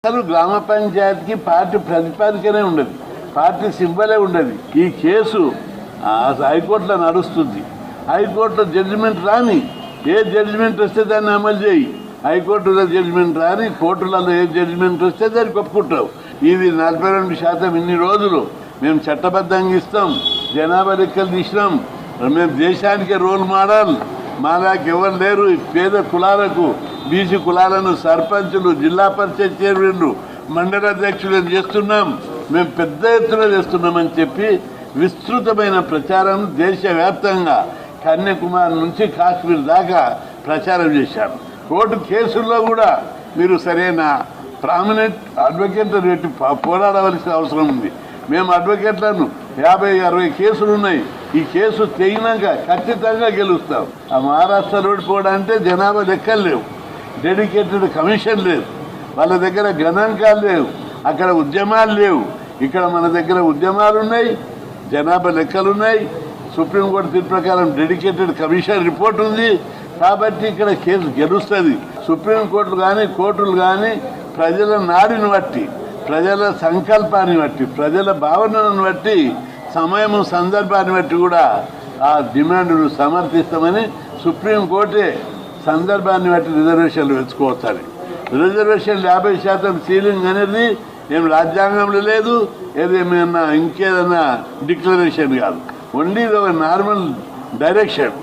అసలు గ్రామ పంచాయతీకి పార్టీ ప్రతిపాదికనే ఉండదు, పార్టీ సింబలే ఉండదు. ఈ కేసు హైకోర్టులో నడుస్తుంది. హైకోర్టులో జడ్జిమెంట్ రాని, ఏ జడ్జిమెంట్ వస్తే దాన్ని అమలు చేయి. హైకోర్టులో జడ్జిమెంట్ రాని, కోర్టులలో ఏ జడ్జిమెంట్ వస్తే దానికి ఒప్పుకుంటావు. ఇది 42% ఇన్ని రోజులు మేము చట్టబద్ధంగా ఇస్తాం, జనాభా లెక్కలు తీసినాం, మేము దేశానికి రోల్ మోడల్. మాలాకి ఎవరు లేరు. పేద కులాలకు, బీసీ కులాలను సర్పంచులు, జిల్లా పరిషత్ చైర్మన్లు, మండల అధ్యక్షులను చేస్తున్నాం, మేము పెద్ద ఎత్తున చేస్తున్నామని చెప్పి విస్తృతమైన ప్రచారం దేశవ్యాప్తంగా కన్యాకుమారి నుంచి కాశ్మీర్ దాకా ప్రచారం చేశారు. కోర్టు కేసుల్లో కూడా మీరు సరైన ప్రామినెంట్ అడ్వకేట్లను పెట్టి పోరాడవలసిన అవసరం ఉంది. మేము అడ్వకేట్లను 50-60 కేసులు ఉన్నాయి. ఈ కేసు తెగినాక ఖచ్చితంగా గెలుస్తాం. ఆ మహారాష్ట్ర ఓడిపోవడంటే జనాభా లెక్కలు లేవు, డెడికేటెడ్ కమిషన్ లేదు, వాళ్ళ దగ్గర గణాంకాలు లేవు, అక్కడ ఉద్యమాలు లేవు. ఇక్కడ మన దగ్గర ఉద్యమాలు ఉన్నాయి, జనాభా లెక్కలు ఉన్నాయి, సుప్రీంకోర్టు తీర్పు ప్రకారం డెడికేటెడ్ కమిషన్ రిపోర్ట్ ఉంది. కాబట్టి ఇక్కడ కేసు గెలుస్తుంది. సుప్రీంకోర్టులు కానీ కోర్టులు కానీ ప్రజల నాడిని బట్టి, ప్రజల సంకల్పాన్ని బట్టి, ప్రజల భావనను బట్టి, సమయం సందర్భాన్ని బట్టి కూడా ఆ డిమాండ్ను సమర్థిస్తామని సుప్రీంకోర్టే సందర్భాన్ని బట్టి రిజర్వేషన్లు వెచ్చుకోవచ్చని. రిజర్వేషన్ 50% సీలింగ్ అనేది ఏం రాజ్యాంగంలో లేదు, ఏదేమైనా ఇంకేదైనా డిక్లరేషన్ కాదు, ఓన్లీ నార్మల్ డైరెక్షన్.